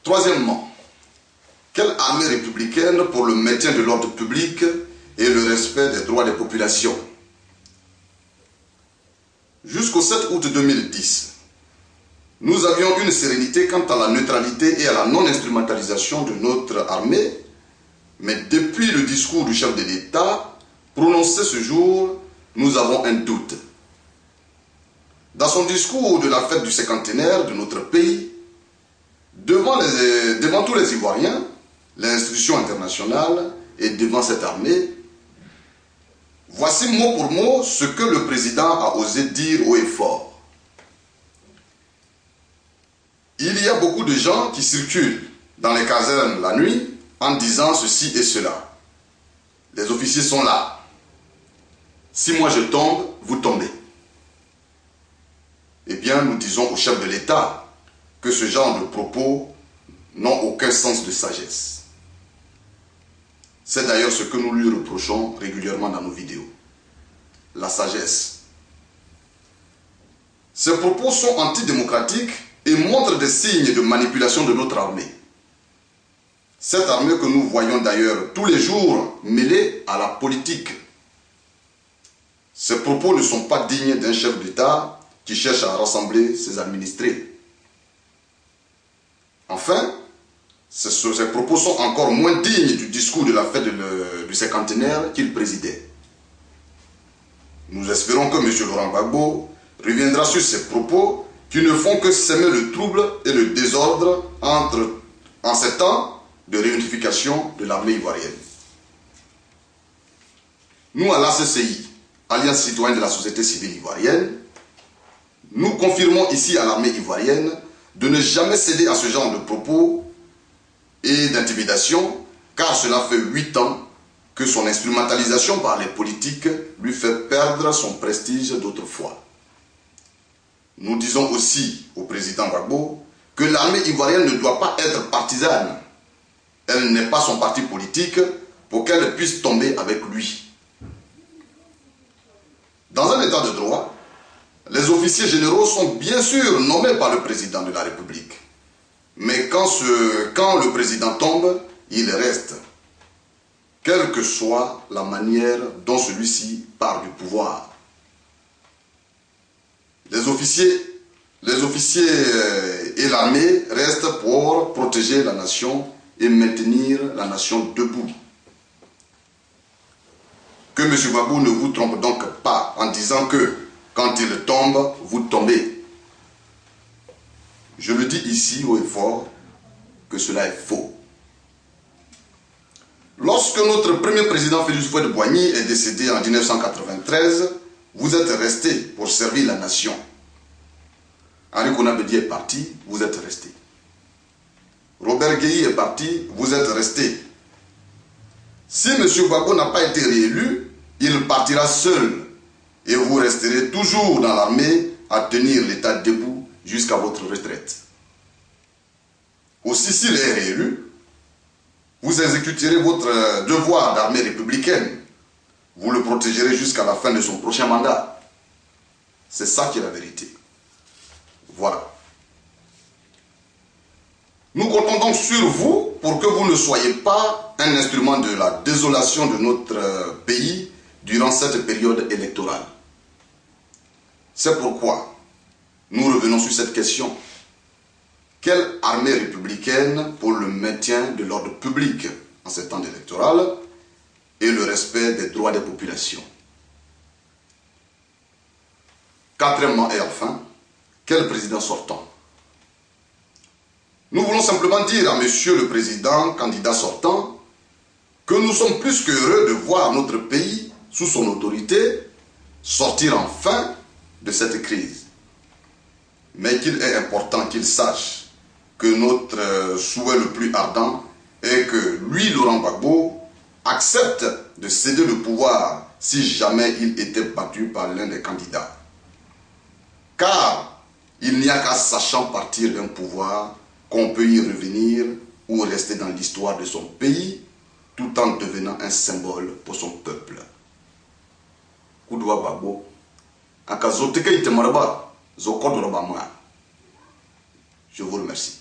Troisièmement, quelle armée républicaine pour le maintien de l'ordre public et le respect des droits des populations? Jusqu'au 7 août 2010, nous avions une sérénité quant à la neutralité et à la non-instrumentalisation de notre armée, mais depuis le discours du chef de l'État, prononcé ce jour, nous avons un doute. Dans son discours de la fête du cinquantenaire de notre pays, devant tous les Ivoiriens, les institutions internationales et devant cette armée, voici mot pour mot ce que le président a osé dire haut et fort. Il y a beaucoup de gens qui circulent dans les casernes la nuit en disant ceci et cela. Les officiers sont là. Si moi je tombe, vous tombez. Eh bien, nous disons au chef de l'État que ce genre de propos n'ont aucun sens de sagesse. C'est d'ailleurs ce que nous lui reprochons régulièrement dans nos vidéos. La sagesse. Ces propos sont antidémocratiques et montrent des signes de manipulation de notre armée. Cette armée que nous voyons d'ailleurs tous les jours mêlée à la politique. Ces propos ne sont pas dignes d'un chef d'État qui cherche à rassembler ses administrés. Enfin, ces propos sont encore moins dignes du discours de la fête du cinquantenaire qu'il présidait. Nous espérons que M. Laurent Gbagbo reviendra sur ces propos qui ne font que semer le trouble et le désordre en ces temps de réunification de l'armée ivoirienne. Nous, à l'ACCI, Alliance citoyenne de la société civile ivoirienne, nous confirmons ici à l'armée ivoirienne de ne jamais céder à ce genre de propos et d'intimidation, car cela fait 8 ans que son instrumentalisation par les politiques lui fait perdre son prestige d'autrefois. Nous disons aussi au président Gbagbo que l'armée ivoirienne ne doit pas être partisane. Elle n'est pas son parti politique pour qu'elle puisse tomber avec lui. Dans un état de droit, les officiers généraux sont bien sûr nommés par le président de la République. Mais quand le président tombe, il reste. Quelle que soit la manière dont celui-ci part du pouvoir. Les officiers et l'armée restent pour protéger la nation et maintenir la nation debout. Que M. Gbagbo ne vous trompe donc pas en disant que quand il tombe, vous tombez. Je le dis ici haut et fort que cela est faux. Lorsque notre premier président Félix Houphouët-Boigny est décédé en 1993, vous êtes resté pour servir la nation. Henri Konan Bédié est parti, vous êtes resté. Robert Guéhi est parti, vous êtes resté. Si M. Gbagbo n'a pas été réélu, il partira seul et vous resterez toujours dans l'armée à tenir l'État debout jusqu'à votre retraite. Aussi, s'il est réélu, vous exécuterez votre devoir d'armée républicaine. Vous le protégerez jusqu'à la fin de son prochain mandat. C'est ça qui est la vérité. Voilà. Nous comptons donc sur vous pour que vous ne soyez pas un instrument de la désolation de notre pays durant cette période électorale. C'est pourquoi nous revenons sur cette question. Quelle armée républicaine pour le maintien de l'ordre public en ces temps électoral et le respect des droits des populations? Quatrièmement et enfin, quel président sortant? Nous voulons simplement dire à Monsieur le Président, candidat sortant, que nous sommes plus qu'heureux de voir notre pays, sous son autorité, sortir enfin de cette crise. Mais qu'il est important qu'il sache que notre souhait le plus ardent est que lui, Laurent Gbagbo, accepte de céder le pouvoir si jamais il était battu par l'un des candidats. Car il n'y a qu'à sachant partir d'un pouvoir qu'on peut y revenir ou rester dans l'histoire de son pays tout en devenant un symbole pour son peuple. Koudoua Gbagbo, je vous remercie.